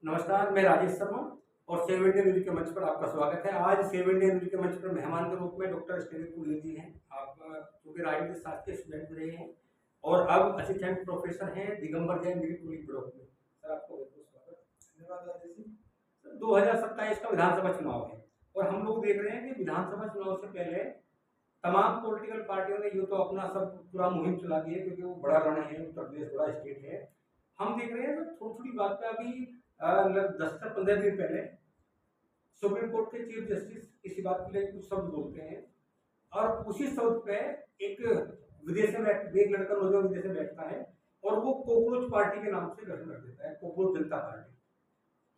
नमस्कार, मैं राजेश शर्मा और सेव इंडिया न्यूज के मंच पर आपका स्वागत है। आज सेव इंडिया न्यूज के मंच पर मेहमान के रूप में डॉक्टर स्टेरिक पुरी जी हैं। आप चूँकि राजनीति शास्त्र के स्टूडेंट रहे हैं और अब असिस्टेंट प्रोफेसर हैं Digambar Jain degree college block में। सर आपको बहुत-बहुत स्वागत। धन्यवाद राजेश जी। सर 2027 का विधानसभा चुनाव है और हम लोग देख रहे हैं कि विधानसभा चुनाव से पहले तमाम पॉलिटिकल पार्टियों ने यूँ तो अपना सब पूरा मुहिम चला दी है क्योंकि वो बड़ा रण है, उत्तर प्रदेश बड़ा स्टेट है। हम देख रहे हैं तो थोड़ी-थोड़ी बात पे अभी 10 से 15 दिन पहले सुप्रीम कोर्ट के चीफ जस्टिस किसी बात के लिए कुछ शब्द बोलते हैं और उसी शब्द पे एक विदेश में एक लड़का नौजवान विदेश में बैठता है और वो कॉकरोच पार्टी के नाम से गठन कर देता है, कॉकरोच जनता पार्टी।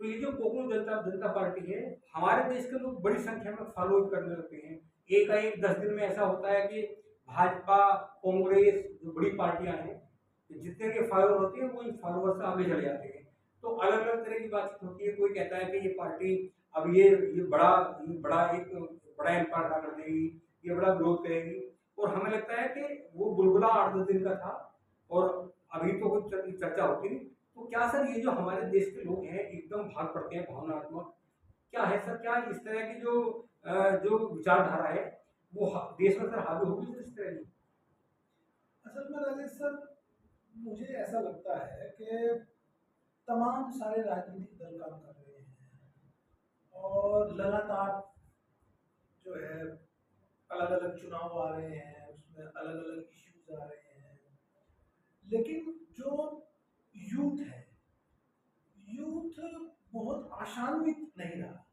तो ये जो कॉकरोच जनता जनता पार्टी है, हमारे देश के लोग बड़ी संख्या में फॉलो करने लगते हैं। एकाएक 10 दिन में ऐसा होता है कि भाजपा, कांग्रेस जो बड़ी पार्टियां हैं, जितने के फॉलोअर होते हैं वो इन फॉलोअर से आगे चले जाते हैं। तो अलग अलग तरह की बातचीत होती है। कोई कहता है कि ये पार्टी अब ये बड़ा एक बड़ा एम्पायर खड़ा कर देगी, ये बड़ा विरोध करेगी और हमें लगता है कि वो बुलबुला 8-10 दिन का था और अभी तो कुछ चर्चा होती नहीं। तो क्या सर ये जो हमारे देश के लोग हैं एकदम भाग पड़ते हैं भावनात्मक, क्या है सर? क्या इस तरह की जो विचारधारा है वो देश में सर हावी होगी इस तरह की? असल में राजेश सर, मुझे ऐसा लगता है कि तमाम सारे राजनीतिक दल काम कर रहे हैं और लगातार जो है अलग अलग चुनाव आ रहे हैं, उसमें अलग अलग इश्यूज आ रहे हैं। लेकिन जो यूथ है, यूथ बहुत आशान्वित नहीं रहा।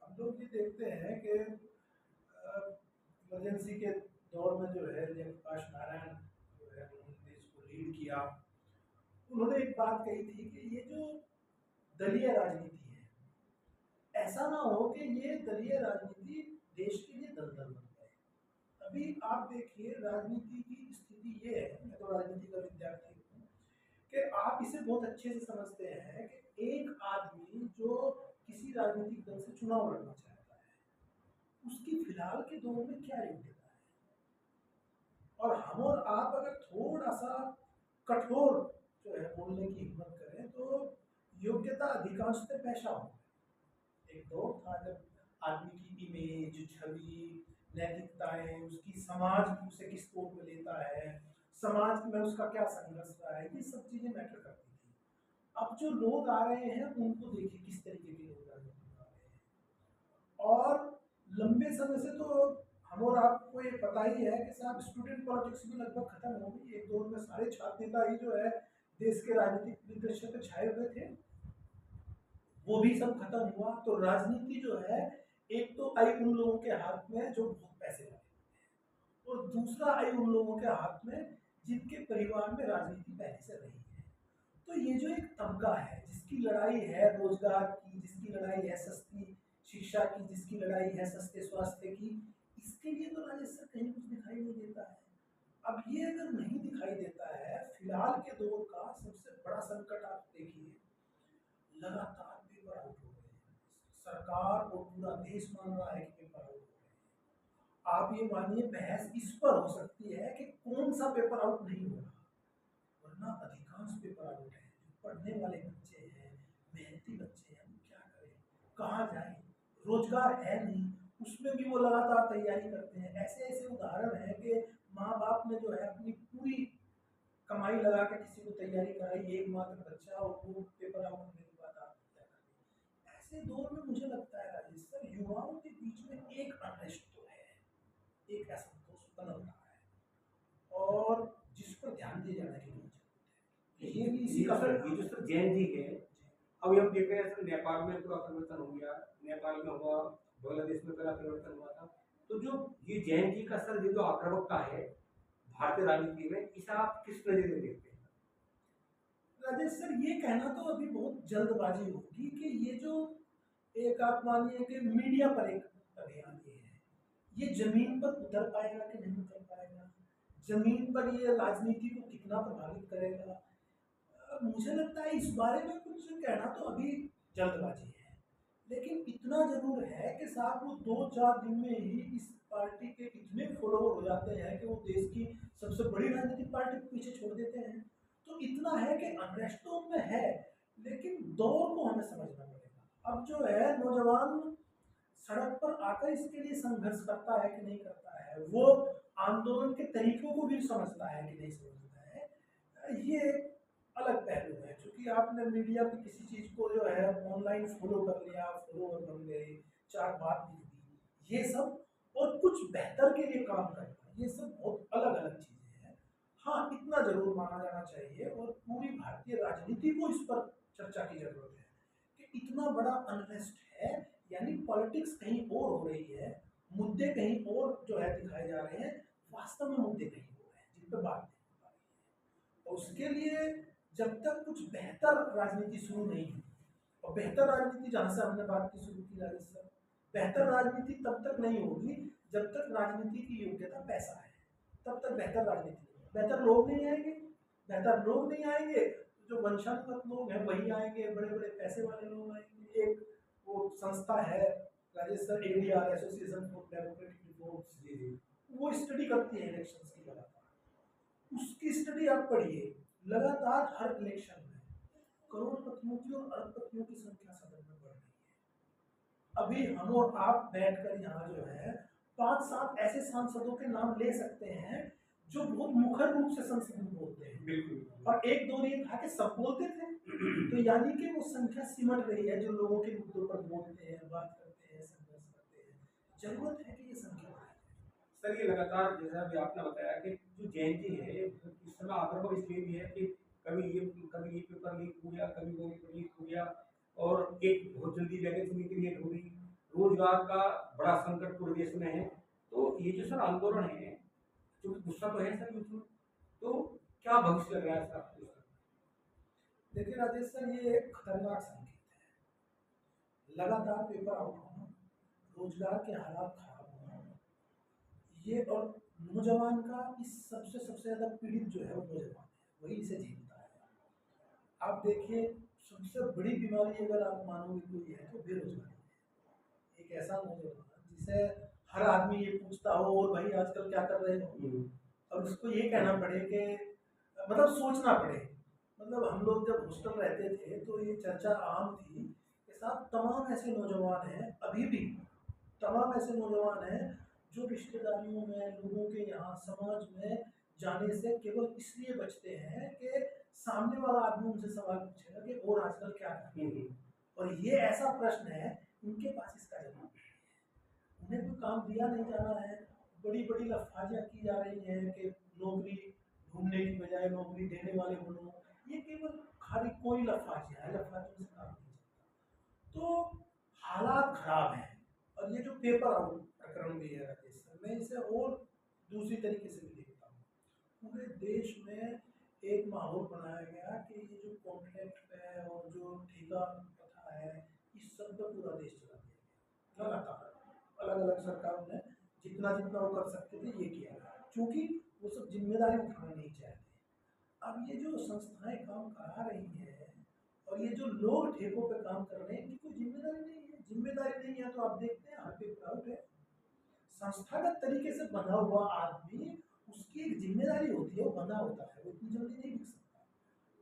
हम लोग ये देखते हैं कि इमरजेंसी के दौर में जो है जयप्रकाश नारायण जो है उन्होंने देश को लीड किया। उन्होंने एक बात कही थी कि ये जो दलीय राजनीति है, ऐसा ना हो कि ये दलीय राजनीति देश के लिए दलदल बन जाए। अभी आप देखिए राजनीति की स्थिति ये है, मैं तो राजनीति का विद्यार्थी हूँ, कि आप इसे बहुत अच्छे से समझते हैं कि एक आदमी जो किसी राजनीतिक दल से चुनाव लड़ना चाहता है, उसकी फिलहाल के दौर में क्या योग्यता है। और हम और आप अगर थोड़ा सा कठोर जो है बोलने की हिम्मत करें तो योग्यता अधिकांशतः पैसा हो। एक दौर था जब आदमी की इमेज, छवि, नैतिकताएं, उसकी समाज उसे किस तौर में लेता है, समाज में उसका क्या संघर्ष रहा है, ये सब चीजें मैटर करती थी। अब जो लोग आ रहे हैं उनको देखिए किस तरीके के लोग राजनीति में आ रहे हैं। और लंबे समय से तो हम और आपको ये पता ही है कि साहब स्टूडेंट पॉलिटिक्स भी लगभग खत्म हो गई। एक दौर में सारे छात्र नेता ही जो है देश के राजनीतिक परिदृश्य पे छाए हुए थे, वो भी सब खत्म हुआ। तो राजनीति जो है एक तो आई उन लोगों के हाथ में जो बहुत पैसे लगे और दूसरा आई उन लोगों के हाथ में जिनके परिवार में राजनीति पहले से रही है। तो ये जो एक तबका है जिसकी लड़ाई है रोजगार की, जिसकी लड़ाई है सस्ती शिक्षा की, जिसकी लड़ाई है सस्ते स्वास्थ्य की, इसके लिए तो राजेश सर कहीं कुछ दिखाई नहीं देता है। अब ये अगर नहीं दिखाई देता है, फिलहाल के दौर का सबसे बड़ा संकट आप देखिए, लगातार पेपर आउट हो रहे हैं। सरकार और पूरा देश मान रहा है कि पेपर आउट हो रहे हैं। आप ये मानिए बहस इस पर हो सकती है कि कौन सा पेपर आउट नहीं हो रहा, वरना अधिकांश पेपर आउट है। जो पढ़ने वाले बच्चे हैं, मेहनती बच्चे हैं, वो क्या करें, कहाँ जाएं, रोजगार है नहीं, उसमें भी वो लगातार तैयारी करते हैं। ऐसे ऐसे उदाहरण हैं कि माँ बाप ने जो है अपनी पूरी कमाई लगा के किसी को तैयारी कराई, एकमात्र बच्चा, और वो पेपर आउट होने के बाद आत्महत्या कर दी। ऐसे दौर में मुझे लगता है राजेश सर, युवाओं के बीच में एक अनरेस्ट तो है, एक असंतोष बना रहा है और जिस पर ध्यान दिए जाने की जरूरत है। ये भी इसी का ये जो सर जैन जी है, अभी हम देख रहे हैं सर नेपाल में पूरा परिवर्तन हो गया, नेपाल में हुआ, बांग्लादेश में पहला परिवर्तन हुआ था। तो जो ये जैन जी का सर ये जो आक्रामकता है भारतीय राजनीति में, इसे आप किस नजरिए से देखते हैं? राजेश सर, ये कहना तो अभी बहुत जल्दबाजी होगी कि ये जो एक आप मानिए कि मीडिया पर एक अभियान ये जमीन पर उतर पाएगा कि नहीं उतर पाएगा, जमीन पर ये राजनीति को कितना प्रभावित करेगा। मुझे लगता है इस बारे में कुछ कहना तो अभी जल्दबाजी है। लेकिन इतना जरूर है कि साहब वो 2-4 दिन में ही इस पार्टी के इतने फॉलोअर हो जाते हैं कि वो देश की सबसे बड़ी राजनीतिक पार्टी को पीछे छोड़ देते हैं। तो इतना है कि अनरेस्ट तो उनमें है, लेकिन दौर को हमें समझना पड़ेगा। अब जो है नौजवान सड़क पर आकर इसके लिए संघर्ष करता है कि नहीं करता है, वो आंदोलन के तरीकों को भी समझता है कि नहीं समझता है, ये एक अलग पहलू है। क्योंकि आपने मीडिया की किसी चीज को जो है ऑनलाइन फॉलो कर लिया, फॉलोअर बन गए, चार बात लिख दी, ये सब, और कुछ बेहतर के लिए काम करना, ये सब बहुत अलग अलग चीजें हैं। हाँ, इतना जरूर माना जाना चाहिए और पूरी भारतीय राजनीति को इस पर चर्चा की जरूरत है कि इतना बड़ा अनरेस्ट है, यानी पॉलिटिक्स कहीं और हो रही है, मुद्दे कहीं और जो है दिखाए जा रहे हैं, वास्तव में मुद्दे कहीं और हैं जिन पर बात नहीं हो पा रही है। और उसके लिए जब तक कुछ बेहतर राजनीति शुरू नहीं हुई, और बेहतर राजनीति जहां से हमने बात की शुरू की राजेश सर, बेहतर राजनीति तब तक नहीं होगी जब तक राजनीति की योग्यता पैसा है, तब तक बेहतर राजनीति नहीं होगी। बेहतर लोग नहीं आएंगे, बेहतर लोग नहीं आएंगे, जो वंशानुगत लोग हैं वही आएंगे, बड़े बड़े पैसे वाले लोग आएंगे। एक वो संस्था है Rajesh sir, ADR, association for democratic reforms, जी जी। वो स्टडी करती है इलेक्शंस की लगातार। उसकी स्टडी आप पढ़िए, लगातार हर इलेक्शन में करोड़पतियों की और अरबपतियों की संख्या सदन में बढ़ रही है। अभी हम और आप बैठकर यहाँ जो है 5-7 ऐसे सांसदों के नाम ले सकते हैं जो बहुत मुखर रूप से संसद में बोलते हैं, बिल्कुल। और एक दो ये था कि सब बोलते थे। तो यानी कि वो संख्या सिमट रही है, जो लोगों के मुद्दों पर बोलते हैं, बात करते हैं, संघर्ष करते हैं। जरूरत है कि ये संख्या बढ़े। सर ये लगातार जैसा अभी आपने बताया कि जो जयंती है इस समय आग्रह इसलिए भी है कि कभी ये पेपर लीक हो गया, कभी वो पेपर लीक हो गया, और एक बहुत जल्दी वैकेंसी क्रिएट हो गई, रोजगार का बड़ा संकट पूरे देश में है। तो ये जो सर आंदोलन है, क्योंकि गुस्सा तो है सर यूथ में, तो क्या भविष्य लग रहा है सर आपको इसका? देखिए राजेश सर, ये एक खतरनाक संकेत है। लगातार पेपर आउट होना, रोजगार के हालात खराब होना, ये, और नौजवान का इस सबसे सबसे ज्यादा पीड़ित जो है वो नौजवान है, वही इसे झेलता है। आप देखिए, सबसे बड़ी बीमारी अगर आप मानोगे कोई है तो बेरोजगारी है। एक ऐसा नौजवान जिसे हर आदमी ये पूछता हो, और भाई आजकल क्या कर रहे हो, और उसको ये कहना पड़े कि, मतलब सोचना पड़े। मतलब हम लोग जब हॉस्टल रहते थे तो ये चर्चा आम थी कि साहब तमाम ऐसे नौजवान हैं, अभी भी तमाम ऐसे नौजवान हैं जो रिश्तेदारियों में, लोगों के यहाँ, समाज में जाने से केवल इसलिए बचते हैं कि सामने वाला आदमी उनसे सवाल पूछेगा कि और आजकल क्या कर रहे हैं। और ये ऐसा प्रश्न है, इनके पास इसका जवाब नहीं है। उन्हें कोई काम दिया नहीं जा रहा है, बड़ी बड़ी लफाजियाँ की जा रही हैं कि नौकरी ढूंढने की बजाय नौकरी देने वाले बनो। ये केवल खाली कोई लफाजियाँ है, लफाजियों से काम नहीं चलता। तो हालात खराब हैं। और ये जो पेपर आउट प्रकरण भी है राजेश सर, मैं इसे और दूसरी तरीके से भी देखता हूँ। पूरे देश में एक माहौल बनाया गया कि ये जो कॉन्ट्रैक्ट है और जो ठेका प्रथा है, इस सब पर पूरा देश चला दिया गया। लगातार अलग अलग सरकारों ने जितना जितना वो कर सकते थे ये किया, क्योंकि वो सब जिम्मेदारी उठाना नहीं चाहते। अब ये जो संस्थाएं काम करा रही हैं और ये जो लोग ठेकों पे काम कर रहे हैं, इनकी कोई जिम्मेदारी नहीं है। जिम्मेदारी नहीं है तो आप देखते हैं हर पे प्राउड है। संस्थागत तरीके से बना हुआ आदमी, उसकी एक जिम्मेदारी होती है, वो बना होता है, वो इतनी जल्दी नहीं लिख सकता।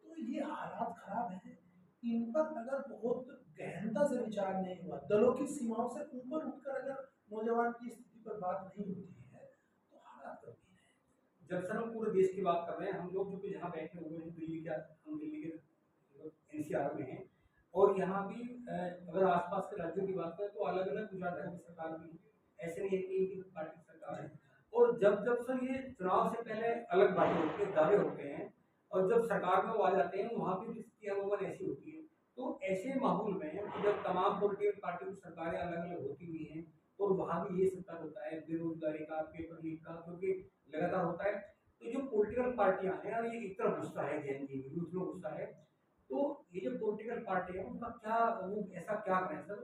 तो ये हालात खराब हैं, इन पर अगर बहुत गहनता से विचार नहीं हुआ, दलों की सीमाओं से ऊपर उठकर अगर नौजवान की स्थिति पर बात नहीं होती है, तो हालात गंभीर है। जब सर हम पूरे देश की बात कर रहे हैं, हम लोग जो कि यहाँ बैठे हुए हैं दिल्ली का, हम दिल्ली के एनसीआर में हैं, और यहाँ भी अगर आसपास के राज्यों की बात करें तो अलग अलग विचारधारा की सरकार भी है, ऐसे नहीं है कि एक ही पार्टी की सरकार है। और जब जब सर ये चुनाव से पहले अलग बातें होती है, दावे होते हैं, और जब सरकार में वो आ जाते हैं वहाँ भी स्थिति अमूमन ऐसी होती है। तो ऐसे माहौल में जब तमाम पॉलिटिकल पार्टियों की सरकारें अलग अलग होती हुई हैं, और वहाँ भी ये संकट होता है बेरोजगारी का, पेपर लीक का, क्योंकि लगातार होता है। तो जो पॉलिटिकल पार्टियां हैं, और ये एक तरफ गुस्सा है, जैन जी यूथ में गुस्सा है, तो ये जो पॉलिटिकल पार्टी है उनका क्या, वो ऐसा क्या करें सर,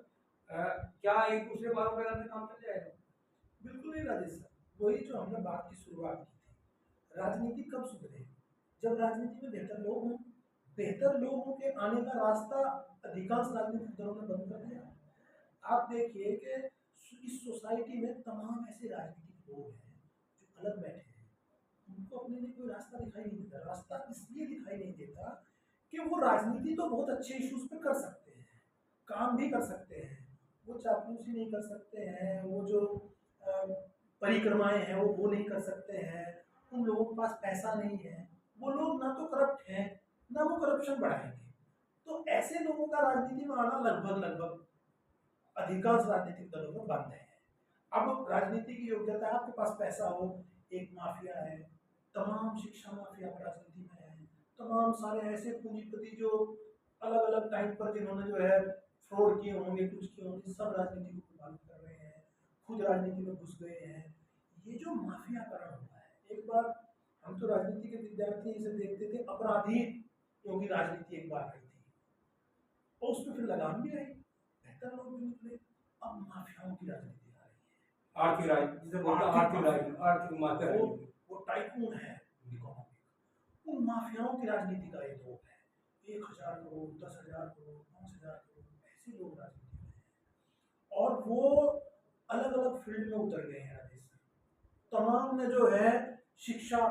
क्या एक दूसरे बारों में काम चल जाएगा? बिल्कुल नहीं राजेश सर, वही जो हमने बात की शुरुआत की थी। राजनीति कब सुधरे? जब राजनीति में बेहतर लोग हों। बेहतर लोगों के आने का रास्ता अधिकांश राजनीतिक दलों ने बंद कर दिया। आप देखिए कि इस सोसाइटी में तमाम ऐसे राजनीतिक लोग हैं जो अलग बैठे हैं, उनको अपने लिए कोई रास्ता दिखाई नहीं देता। रास्ता इसलिए दिखाई नहीं देता कि वो राजनीति तो बहुत अच्छे इश्यूज पे कर सकते हैं, काम भी कर सकते हैं, वो चापलूसी नहीं कर सकते हैं, वो जो परिक्रमाएं हैं वो नहीं कर सकते हैं, उन लोगों के पास पैसा नहीं है, वो लोग ना तो करप्ट हैं ना वो करप्शन बढ़ाएंगे। तो ऐसे लोगों का राजनीति में आना लगभग लगभग अधिकांश राजनीतिक दलों में बंद है। अब राजनीति की योग्यता है, आपके पास पैसा हो, एक माफिया है, तमाम शिक्षा माफिया राजनीति में है, तमाम सारे ऐसे पूंजीपति जो अलग अलग टाइम पर जिन्होंने जो है फ्रॉड किए होंगे, कुछ किए होंगे, सब राजनीति को प्रभावित कर रहे हैं, खुद राजनीति में घुस गए हैं। ये जो माफियाकरण हुआ है, एक बार हम तो राजनीति के विद्यार्थी इसे देखते थे, अपराधी क्योंकि राजनीति एक बार आई थी और उसमें फिर लगाम भी आई, बेहतर लोग भी निकले। अब माफियाओं की राजनीति आ रही है, आर्थिक राजनीति जिसे बोलते हैं, आर्थिक राजनीति, आर्थिक माफिया राजनीति। वो टाइकून है इकोनॉमिक, उन माफियाओं की राजनीति का एक रूप है। 1000 करोड़, 10,000 करोड़, 5,000 करोड़, ऐसे लोग राजनीति में हैं और वो अलग अलग फील्ड में उतर गए हैं। राजेश सर, तमाम ने जो है शिक्षा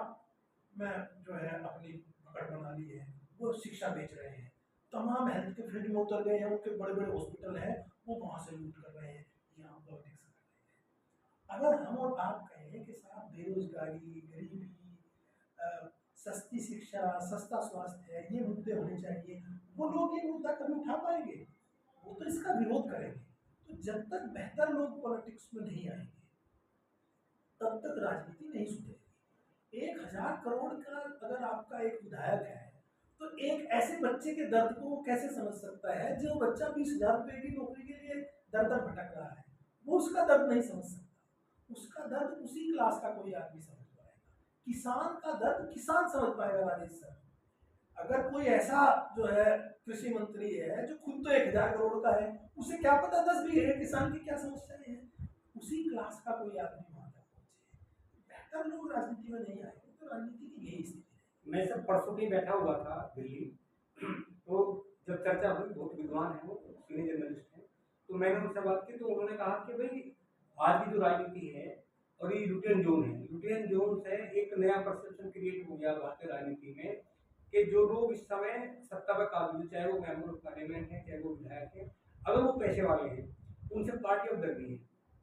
में जो है अपनी पकड़ बना ली है, वो शिक्षा बेच रहे हैं, तमाम हेल्थ के फील्ड में उतर गए हैं, उनके बड़े बड़े हॉस्पिटल हैं, वो वहाँ से लूट कर रहे हैं, यहाँ पॉलिटिक्स कर रहे हैं। अगर हम और आप कहें कि साहब बेरोजगारी, गरीबी, सस्ती शिक्षा, सस्ता स्वास्थ्य है, ये मुद्दे होने चाहिए, वो लोग ये मुद्दा कभी उठा पाएंगे? वो तो इसका विरोध करेंगे। तो जब तक बेहतर लोग पॉलिटिक्स में नहीं आएंगे तब तक राजनीति नहीं सुधरेगी। 1000 करोड़ का अगर आपका एक विधायक है तो एक ऐसे बच्चे के दर्द को वो कैसे समझ सकता है जो बच्चा 20,000 रुपए की नौकरी के लिए दर दर भटक रहा है? वो उसका दर्द नहीं समझ सकता, उसका दर्द उसी क्लास का कोई आदमी समझ पाएगा। किसान का दर्द किसान समझ पाएगा। राजेश सर, अगर कोई ऐसा जो है कृषि मंत्री है जो खुद तो 1000 करोड़ का है, उसे क्या पता 10 बीघे किसान की क्या समस्याएं हैं? उसी क्लास का कोई आदमी वहां तक पहुंचे। बेहतर लोग राजनीति में नहीं आएंगे तो राजनीति की यही स्थिति है। मैं सब परसों भी बैठा हुआ था दिल्ली, तो जब चर्चा हुई, बहुत विद्वान है वो, सीनियर जर्नलिस्ट हैं, तो मैंने उनसे बात की तो उन्होंने कहा कि भाई आज की जो राजनीति है और ये यूटियन जोन है, यूटियन जोन से एक नया परसेप्शन क्रिएट हो गया भारतीय राजनीति में कि जो लोग इस समय सत्ता पर काबिज, चाहे वो मेंबर ऑफ पार्लियामेंट है, चाहे वो विधायक है, अगर वो पैसे वाले हैं, उनसे पार्टी अब डर गई है।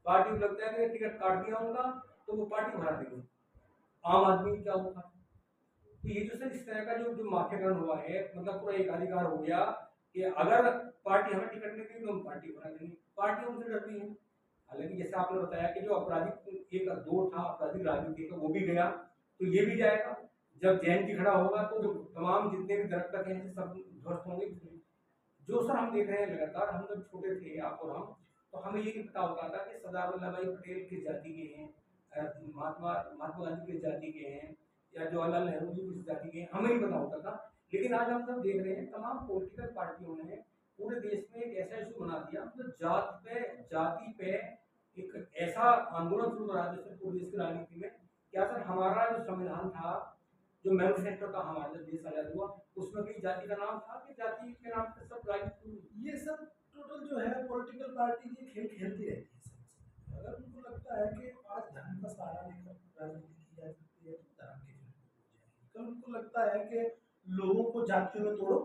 पार्टी को लगता है कि टिकट काट दिया उनका तो वो पार्टी भरा देगी, आम आदमी क्या होगा? तो ये जो सर इस तरह का जो माफियाकरण हुआ है, मतलब पूरा एक अधिकार हो गया कि अगर पार्टी हमें टिकट नहीं देगी तो हम पार्टी बना देंगे, पार्टी उनसे डरती है। हालांकि जैसे आपने बताया कि जो आपराधिक एक दौर था आपराधिक राजनीति का, वो भी गया, तो ये भी जाएगा। जब जयंती खड़ा होगा तो जो तमाम जितने भी दरख्त हैं सब ध्वस्त होंगे। जो सर हम देख रहे हैं लगातार, हम जब छोटे थे आप और हम, तो हमें ये नहीं पता होता था कि सरदार वल्लभ भाई पटेल किस जाति के हैं, महात्मा गांधी किस जाति के हैं, या जवाहरलाल नेहरू जी किस जाति के हैं, हमें नहीं पता होता था। लेकिन आज हम सब देख रहे हैं तमाम पॉलिटिकल पार्टियों ने पूरे देश में एक ऐसा इशू बना दिया, मतलब जाति पे एक ऐसा आंदोलन शुरू करा दिया पूरे देश की राजनीति में। क्या सर हमारा जो संविधान था, जो मैनिफेस्टो का हमारा जब देश आजाद हुआ, उसमें भी जाति का नाम था कि जाति के नाम से सब राजनीति? ये सब टोटल जो है पॉलिटिकल पार्टी ये खेल खेलती रहती है सब। अगर उनको लगता है कि आज धर्म का सहारा लेकर राजनीति की जा सकती है तो धर्म के खेल हो जाएगी। कल उनको लगता है कि लोगों को जातियों में तोड़ो,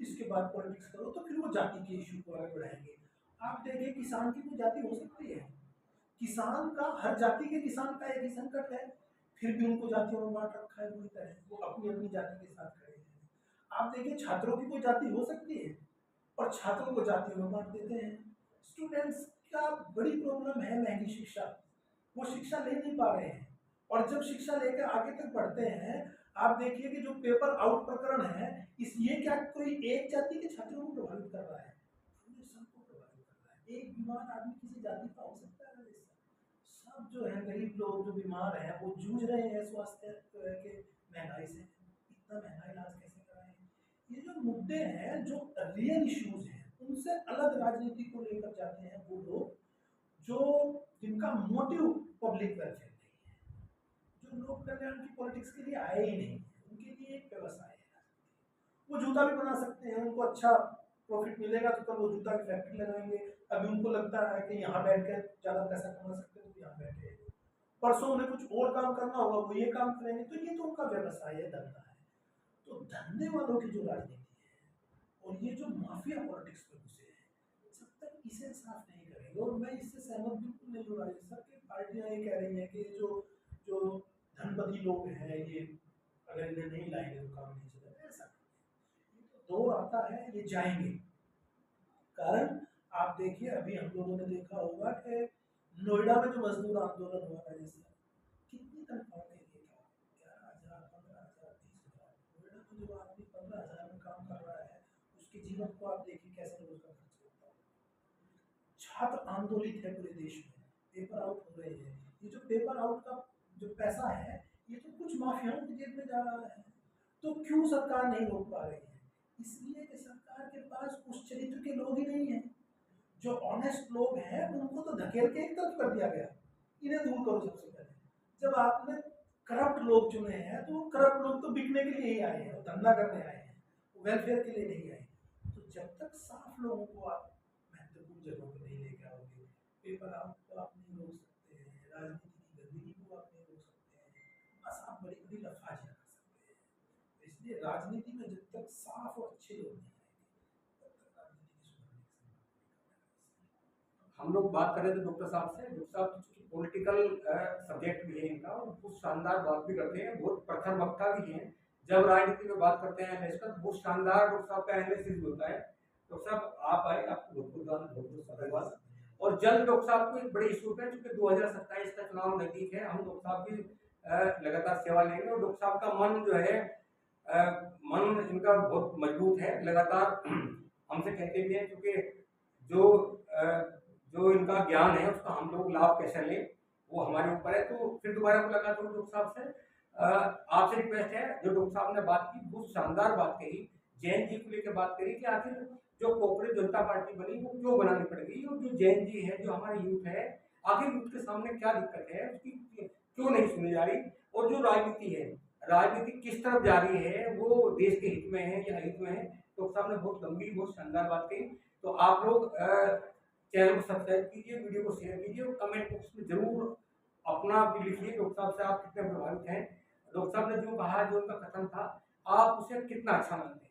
इसके बाद पॉलिटिक्स करो, तो फिर वो जाति के इशू को आगे बढ़ाएंगे। आप देखिए किसान की कोई जाति हो सकती है? किसान का, हर जाति के किसान का एक ही संकट है, फिर भी उनको जातियों में बांट रखा है बुरी तरह, वो अपनी अपनी जाति के साथ खड़े हैं। आप देखिए छात्रों की कोई जाति हो सकती है? और छात्रों को जातियों में बांट देते हैं। स्टूडेंट्स का बड़ी प्रॉब्लम है महंगी शिक्षा, वो शिक्षा ले नहीं पा रहे हैं, और जब शिक्षा लेकर आगे तक बढ़ते हैं, आप देखिए कि जो पेपर आउट प्रकरण है, इस ये क्या कोई एक जाति के छात्रों को प्रभावित कर रहा है? पूरे सबको प्रभावित कर रहा है। एक बीमार आदमी किसी जाति का हो सकता है? सब जो है गरीब लोग जो बीमार हैं वो जूझ रहे हैं स्वास्थ्य के महंगाई से। इतना महंगा इलाज कैसे कराएं? ये जो मुद्दे हैं, जो रियल इश्यूज हैं, उनसे अलग राजनीति को लेकर जाते हैं वो लोग जो जिनका मोटिव पब्लिक वेलफेयर नहीं है, जो लोक कल्याण की पॉलिटिक्स के लिए आए ही नहीं, उनके लिए एक व्यवसाय है। वो जूता भी बना सकते हैं, उनको अच्छा प्रॉफिट मिलेगा तो कल वो जूता की फैक्ट्री लगाएंगे। अभी उनको लगता है कि यहाँ बैठ कर ज़्यादा पैसा कमा सकते हैं तो यहाँ बैठे, परसों उन्हें कुछ और काम करना होगा वो ये काम करेंगे। तो ये तो उनका व्यवसाय है, धंधा है। तो धंधे वालों की जो राजनीति और ये जो माफिया पॉलिटिक्स में घुसे हैं, जब तक इसे साफ नहीं करेंगे, और मैं इससे सहमत बिल्कुल नहीं हो रहा है सर कि पार्टियां ये कह रही हैं कि जो जो धनपति लोग हैं ये अगर इन्हें नहीं लाएंगे तो काम नहीं चलेगा, ऐसा नहीं है। ये तो दौर आता है, ये जाएंगे। कारण आप देखिए, अभी हम लोगों ने देखा होगा कि नोएडा में जो मजदूर आंदोलन हुआ था, जैसे कितनी तनख्वाह के लिए था, 11,000, 15,000, 20,000। नोएडा में जो आदमी 15,000 में काम कर रहा है, उसके जीवन को आप देखिए कैसे रोज का खर्च होता है। छात्र आंदोलित है पूरे देश में, पेपर आउट हो रहे हैं। ये जो पेपर आउट का जो पैसा है, ये तो कुछ माफियाओं की जेब में जा रहा है। तो क्यों सरकार नहीं रोक पा रही है? इसलिए कि सरकार के पास उस चरित्र के लोग ही नहीं है। जो ऑनेस्ट लोग हैं उनको तो धकेल के एक तरफ कर दिया गया, इन्हें दूर करो सबसे पहले। जब आपने करप्ट लोग चुने हैं, तो वो करप्ट लोग तो बिकने के लिए ही आए हैं, धंधा करने आए हैं, वेलफेयर के लिए नहीं आए। तो जब तक साफ लोगों को आप महत्वपूर्ण जगहों पर नहीं लेके आओगे, पेपर आउट को आप नहीं रोक सकते हैं, राजनीति की गंदगी को आप नहीं रोक सकते हैं, बस आप बड़ी बड़ी लफाजियाँ कर सकते हैं। इसलिए राजनीति में जब तक साफ और अच्छे लोग नहीं आएंगे, तब तक राजनीति की सुधारने की संभावना। हम लोग बात कर रहे थे डॉक्टर साहब से। डॉक्टर साहब पॉलिटिकल सब्जेक्ट भी है इनका, और बहुत शानदार बात भी करते हैं, बहुत प्रखर वक्ता भी हैं। जब राजनीति में बात करते हैं एनालिस्ट का, बहुत शानदार डॉक्टर साहब का एनालिसिस होता है। डॉक्टर साहब आप आए, आपको बहुत बहुत धन्यवाद। और जल्द डॉक्टर साहब को एक बड़े इशू पे, चूंकि 2027 का चुनाव नजदीक है, हम डॉक्टर साहब की लगातार सेवा लेंगे। और डॉक्टर साहब का मन जो है, मन इनका बहुत मजबूत है, लगातार हमसे कहते भी हैं, क्योंकि जो इनका ज्ञान है उसका हम लोग लाभ कैसे लें वो हमारे ऊपर है। तो फिर दोबारा मुलाकात होगी डॉक्टर साहब से। आपसे रिक्वेस्ट है, जो डॉक्टर साहब ने बात की, बहुत शानदार बात कही, जैन जी को लेकर बात करी कि आखिर जो कॉर्पोरेट जनता पार्टी बनी वो क्यों बनानी पड़ेगी, और जो जैन जी है, जो हमारे यूथ है, आखिर यूथ के सामने क्या दिक्कत है, उसकी क्यों नहीं सुनी जा रही, और जो राजनीति है, राजनीति किस तरफ जा रही है, वो देश के हित में है या हित में है। डॉक्टर साहब ने बहुत लंबी, बहुत शानदार बात कही। तो आप लोग चैनल को सब्सक्राइब कीजिए, वीडियो को शेयर कीजिए, और कमेंट बॉक्स में जरूर अपना भी लिखिए डॉक्टर साहब से आप कितने प्रभावित हैं, डॉक्टर साहब ने जो कहा, जो उनका कथन था, आप उसे कितना अच्छा मानते हैं।